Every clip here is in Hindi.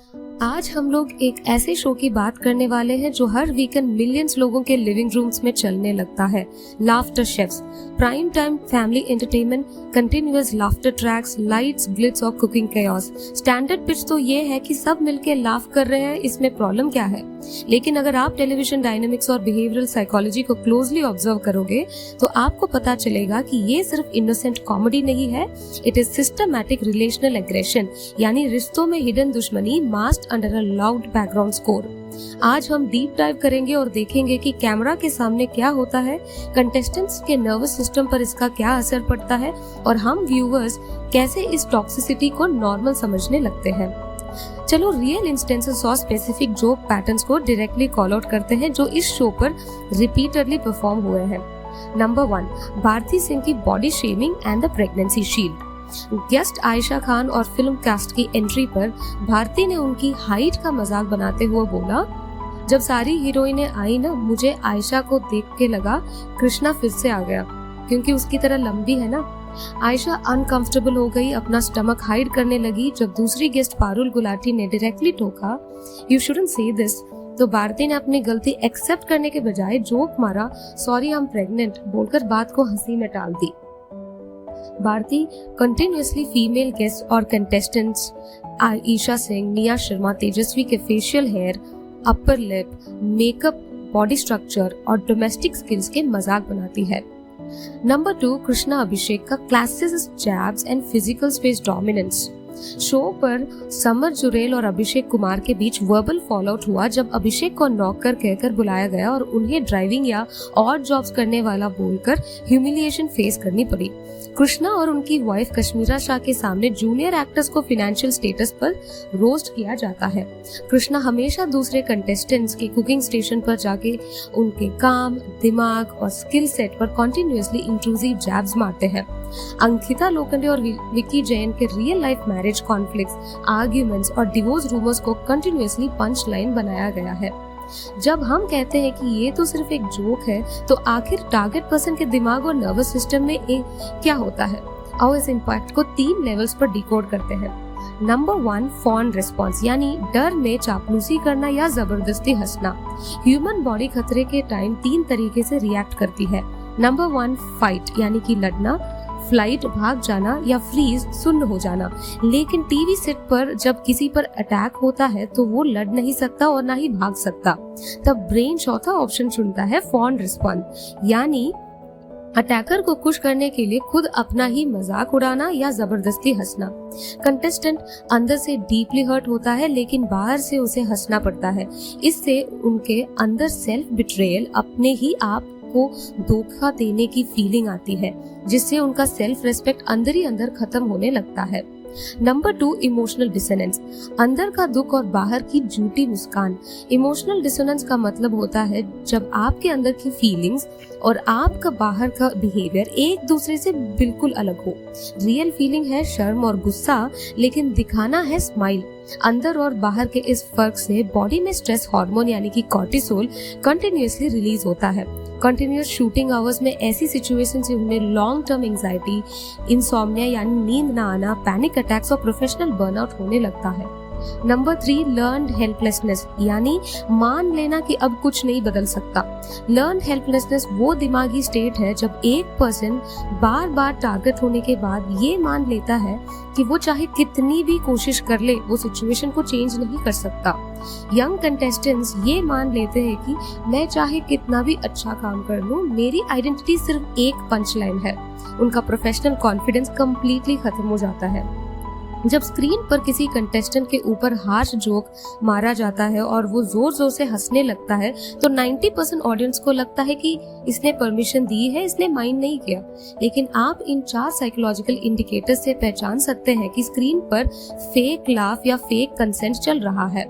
आज हम लोग एक ऐसे शो की बात करने वाले हैं जो हर वीकेंड मिलियंस लोगों के लिविंग रूम्स में चलने लगता है, laughter chefs. Prime time family entertainment, continuous laughter tracks, lights, Glitz और कुकिंग केओस। स्टैंडर्ड पिच तो ये है कि सब मिलके लाफ कर रहे हैं, इसमें प्रॉब्लम क्या है? लेकिन अगर आप टेलीविजन डायनेमिक्स और बिहेवियरल साइकोलॉजी को क्लोजली ऑब्जर्व करोगे तो आपको पता चलेगा कि ये सिर्फ इनोसेंट कॉमेडी नहीं है, it is systematic relational aggression, यानी रिश्तों में हिडन दुश्मनी masked under a loud background score. आज हम डीप डाइव करेंगे और देखेंगे कि कैमरा के सामने क्या होता है, कंटेस्टेंट्स के नर्वस सिस्टम पर इसका क्या असर पड़ता है और हम व्यूअर्स कैसे इस टॉक्सिसिटी को नॉर्मल समझने लगते हैं। चलो रियल इंस्टेंसेस और स्पेसिफिक जोक पैटर्न्स को डायरेक्टली कॉल आउट करते हैं जो इस शो पर रिपीटेडली परफॉर्म हुए हैं। नंबर 1, भारती सिंह की body shaming and the pregnancy shield. Guest Ayesha Khan और फिल्म कास्ट की एंट्री पर भारती ने उनकी हाइट का मजाक बनाते हुए बोला, जब सारी हीरोइनें आई ना, मुझे आयशा को देख के लगा कृष्णा फिर से आ गया क्योंकि उसकी तरह लंबी है ना। आयशा अनकंफर्टेबल हो गई, अपना स्टमक हाइड करने लगी जब दूसरी गेस्ट पारुल गुलाटी ने डायरेक्टली टोका, यू शुडंट से दिस। तो भारती ने अपनी गलती एक्सेप्ट करने के बजाय जोक मारा, सॉरी आई एम प्रेग्नेंट बोलकर बात को हंसी में टाल दी। भारती कंटिन्यूअसली फीमेल गेस्ट और कंटेस्टेंट्स आयशा सिंह, निया शर्मा, तेजस्वी के facial hair, upper lip, makeup, body structure और डोमेस्टिक स्किल्स के मजाक बनाती है। नंबर 2, कृष्णा अभिषेक का classes, jabs and physical space dominance. Show पर समर जुरेल और अभिषेक कुमार के बीच वर्बल फॉलआउट हुआ जब अभिषेक को नौकर कहकर बुलाया गया और उन्हें ड्राइविंग या और जॉब्स करने वाला बोलकर ह्यूमिलिएशन फेस करनी पड़ी। कृष्णा और उनकी वाइफ कश्मीरा शाह के सामने जूनियर एक्टर्स को फाइनेंशियल स्टेटस पर रोस्ट किया जाता है। कृष्णा हमेशा दूसरे कंटेस्टेंट्स के कुकिंग स्टेशन पर जाके उनके काम, दिमाग और स्किल सेट पर कॉन्टिन्यूअसली इंट्रूसिव जैब्स मारते हैं। अंकिता लोखंडे और विक्की जैन के real life marriage conflicts, arguments और डिवोर्स रूमर्स को कंटिन्यूअसली पंच लाइन बनाया गया है। जब हम कहते हैं कि ये तो सिर्फ एक जोक है, तो आखिर टारगेट पर्सन के दिमाग और नर्वस सिस्टम में क्या होता है? आओ इस इम्पैक्ट को 3 लेवल्स पर डिकोड करते हैं। नंबर 1, फॉन रिस्पॉन्स, यानी डर में चापलूसी करना या जबरदस्ती हंसना। ह्यूमन बॉडी खतरे के टाइम 3 तरीके से रिएक्ट करती है। नंबर 1, फाइट, यानी कि लड़ना, फ्लाइट, भाग जाना, या फ्रीज, सुन्न हो जाना। लेकिन टीवी सेट पर जब किसी पर अटैक होता है तो वो लड़ नहीं सकता और ना ही भाग सकता। तब ब्रेन चौथा ऑप्शन चुनता है, फॉन रिस्पॉन्स, यानी अटैकर को खुश करने के लिए खुद अपना ही मजाक उड़ाना या जबरदस्ती हंसना। कंटेस्टेंट अंदर से डीपली हर्ट होता है लेकिन बाहर से उसे हंसना पड़ता है। इससे उनके अंदर सेल्फ बिट्रेयल, अपने ही आप को धोखा देने की फीलिंग आती है, जिससे उनका सेल्फ रेस्पेक्ट अंदर ही अंदर खत्म होने लगता है। नंबर 2, इमोशनल डिसोनेंस, अंदर का दुख और बाहर की झूठी मुस्कान। इमोशनल डिसोनेंस का मतलब होता है जब आपके अंदर की फीलिंग्स और आपका बाहर का बिहेवियर एक दूसरे से बिल्कुल अलग हो। रियल फीलिंग है शर्म और गुस्सा, लेकिन दिखाना है स्माइल। अंदर और बाहर के इस फर्क से बॉडी में स्ट्रेस हार्मोन यानी कि कॉर्टिसोल कंटिन्यूअसली रिलीज होता है। कंटिन्यूअस शूटिंग आवर्स में ऐसी सिचुएशन से उन्हें लॉन्ग टर्म एंजाइटी, इंसोम्निया यानी नींद न आना, पैनिक अटैक्स और प्रोफेशनल बर्नआउट होने लगता है। नंबर 3, लर्न्ड हेल्पलेसनेस, यानी मान लेना कि अब कुछ नहीं बदल सकता। लर्न्ड हेल्पलेसनेस वो दिमागी स्टेट है जब एक पर्सन बार बार टारगेट होने के बाद ये मान लेता है कि वो चाहे कितनी भी कोशिश कर ले, वो सिचुएशन को चेंज नहीं कर सकता। यंग कंटेस्टेंट्स ये मान लेते हैं कि मैं चाहे कितना भी अच्छा काम कर लूं, मेरी आइडेंटिटी सिर्फ एक पंच लाइन है। उनका प्रोफेशनल कॉन्फिडेंस कंप्लीटली खत्म हो जाता है। जब स्क्रीन पर किसी कंटेस्टेंट के ऊपर हार्श जोक मारा जाता है और वो जोर जोर से हंसने लगता है तो 90% ऑडियंस को लगता है कि इसने परमिशन दी है, इसने माइंड नहीं किया। लेकिन आप इन 4 साइकोलॉजिकल इंडिकेटर से पहचान सकते हैं कि स्क्रीन पर फेक लाफ या फेक कंसेंट चल रहा है।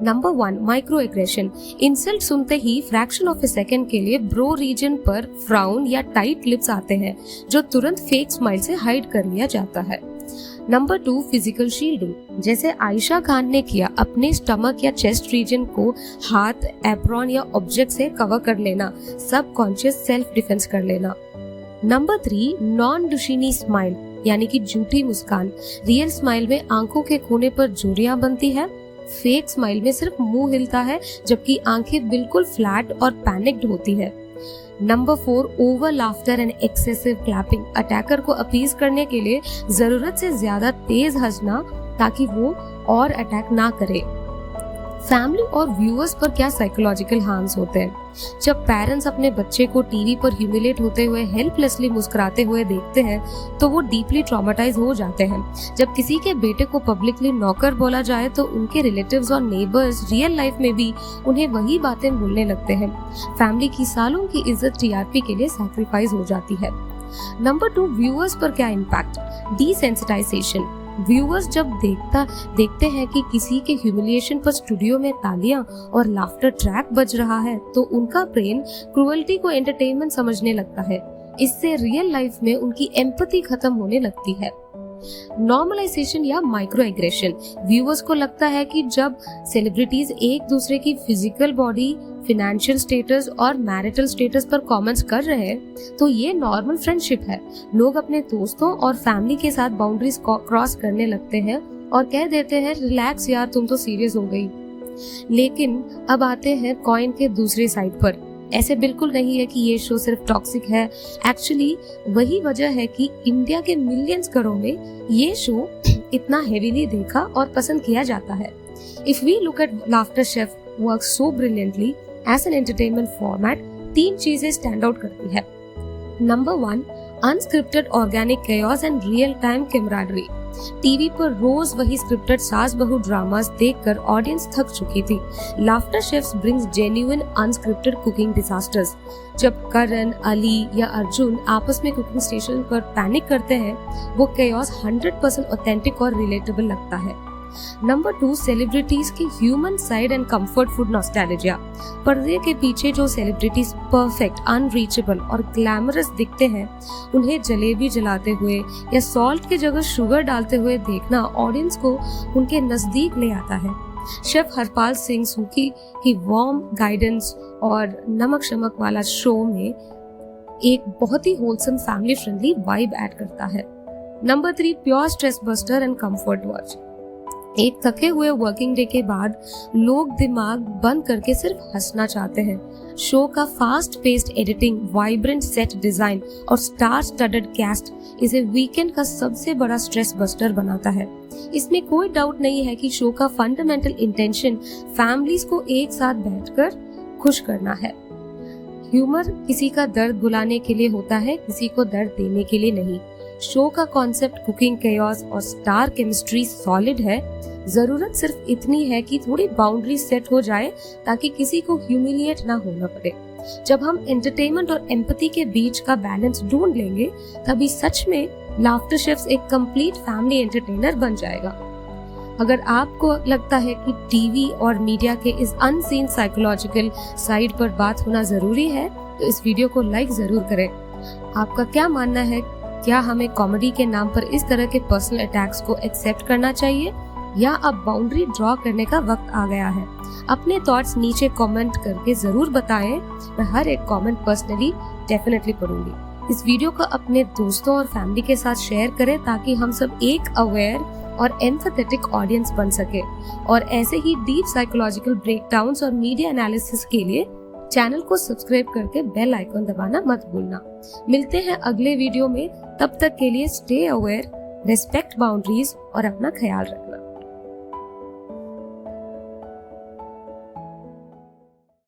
नंबर 1, माइक्रो एग्रेशन, इंसल्ट सुनते ही फ्रैक्शन ऑफ ए सेकेंड के लिए ब्रो रीजन पर फ्राउन या टाइट लिप्स आते हैं जो तुरंत फेक स्माइल से हाइड कर लिया जाता है। नंबर 2, फिजिकल शील्डिंग, जैसे आयशा खान ने किया, अपने स्टमक या चेस्ट रीजन को हाथ, एप्रॉन या ऑब्जेक्ट से कवर कर लेना, सब कॉन्शियस सेल्फ डिफेंस कर लेना। नंबर 3, नॉन डुशिनी स्माइल, यानी कि झूठी मुस्कान। रियल स्माइल में आंखों के कोने पर झुर्रियां बनती है, फेक स्माइल में सिर्फ मुंह हिलता है जबकि आंखें बिल्कुल फ्लैट और पैनिक्ड होती है। Number 4, over laughter and excessive clapping. Attacker को अपीज करने के लिए जरूरत से ज्यादा तेज हंसना ताकि वो और अटैक ना करे। फैमिली और व्यूअर्स पर क्या साइकोलॉजिकल हार्म्स होते हैं? जब पेरेंट्स अपने बच्चे को टीवी पर ह्यूमिलेट होते हुए हेल्पलेसली मुस्कुराते हुए देखते हैं तो वो डीपली ट्रॉमेटाइज हो जाते हैं। जब किसी के बेटे को पब्लिकली नौकर बोला जाए तो उनके रिलेटिव्स और नेबर्स रियल लाइफ में भी उन्हें वही बातें बोलने लगते हैं। फैमिली की सालों की इज्जत टीआरपी के लिए सैक्रिफाइस हो जाती है। नंबर 2, व्यूअर्स पर क्या इम्पैक्ट? डिसेंसिटाइजेशन। व्यूअर्स जब देखते हैं कि किसी के ह्यूमिलिएशन पर स्टूडियो में तालियां और लाफ्टर ट्रैक बज रहा है तो उनका ब्रेन क्रूअल्टी को एंटरटेनमेंट समझने लगता है। इससे रियल लाइफ में उनकी एम्पैथी खत्म होने लगती है। नॉर्मलाइजेशन या माइक्रो एग्रेशन। व्यूअर्स को लगता है कि जब सेलिब्रिटीज एक दूसरे की फिजिकल बॉडी, फिनेंशियल स्टेटस और मैरिटल स्टेटस पर कमेंट्स कर रहे हैं तो ये नॉर्मल फ्रेंडशिप है। लोग अपने दोस्तों और फैमिली के साथ बाउंड्रीज क्रॉस करने लगते हैं और कह देते हैं रिलैक्स यार, तुम तो सीरियस हो गई। लेकिन अब आते हैं कॉइन के दूसरे साइड पर। ऐसे बिल्कुल नहीं है कि ये शो सिर्फ टॉक्सिक है। एक्चुअली वही वजह है कि इंडिया के मिलियंस घरों में ये शो इतना हेवीली देखा और पसंद किया जाता है। If we look at laughter chef works so brilliantly as an entertainment format, 3 चीजें स्टैंड आउट करती है। Number 1, unscripted organic chaos and real time camaraderie. TV पर रोज वही स्क्रिप्टेड सास बहू ड्रामास देखकर ऑडियंस थक चुकी थी। Laughter chefs brings genuine unscripted cooking disasters. जब करण, अली या अर्जुन आपस में कुकिंग स्टेशन पर पैनिक करते हैं, वो chaos 100% ऑथेंटिक और रिलेटेबल लगता है। नंबर 2, सेलिब्रिटीज की human side and comfort food nostalgia. पर्दे के पीछे जो सेलिब्रिटीज परफेक्ट, अनरीचेबल और ग्लैमरस दिखते हैं, उन्हें जलेबी जलाते हुए या सॉल्ट की जगह शुगर डालते हुए देखना ऑडियंस को उनके नजदीक ले आता है। शेफ हरपाल सिंह सूकी की वार्म गाइडेंस और नमक शमक वाला शो में एक बहुत ही wholesome family friendly vibe add करता है। Number 3, pure stress buster and comfort watch. एक थके हुए वर्किंग डे के बाद लोग दिमाग बंद करके सिर्फ हंसना चाहते हैं। शो का fast paced editing, vibrant set design और स्टार स्टडेड कैस्ट इसे वीकेंड का सबसे बड़ा स्ट्रेस बस्टर बनाता है। इसमें कोई डाउट नहीं है कि शो का फंडामेंटल इंटेंशन फैमिलीज को एक साथ बैठकर खुश करना है। ह्यूमर किसी का दर्द भुलाने के लिए होता है, किसी को दर्द देने के लिए नहीं। शो का कॉन्सेप्ट कुकिंग chaos और स्टार केमिस्ट्री सॉलिड है। जरूरत सिर्फ इतनी है कि थोड़ी बाउंड्री सेट हो जाए ताकि किसी को ह्यूमिलिएट ना होना पड़े। जब हम एंटरटेनमेंट और एम्पैथी के बीच का बैलेंस ढूंढ लेंगे तभी सच में लाफ्टर शेफ्स एक कंप्लीट फैमिली एंटरटेनर बन जाएगा। अगर आपको लगता है कि टीवी और मीडिया के इस अनसीन साइकोलॉजिकल साइड पर बात होना जरूरी है तो इस वीडियो को लाइक जरूर करें। आपका क्या मानना है? क्या हमें कॉमेडी के नाम पर इस तरह के पर्सनल अटैक्स को एक्सेप्ट करना चाहिए या अब बाउंड्री ड्रॉ करने का वक्त आ गया है? अपने थॉट्स नीचे कमेंट करके जरूर बताएं। मैं हर एक कमेंट पर्सनली डेफिनेटली पढ़ूंगी। इस वीडियो को अपने दोस्तों और फैमिली के साथ शेयर करें ताकि हम सब एक अवेयर और एम्पैथेटिक ऑडियंस बन सके। और ऐसे ही डीप साइकोलॉजिकल ब्रेकडाउन्स और मीडिया एनालिसिस के लिए चैनल को सब्सक्राइब करके बेल आइकन दबाना मत भूलना। मिलते हैं अगले वीडियो में, तब तक के लिए स्टे अवेयर, रिस्पेक्ट बाउंड्रीज और अपना ख्याल रखें।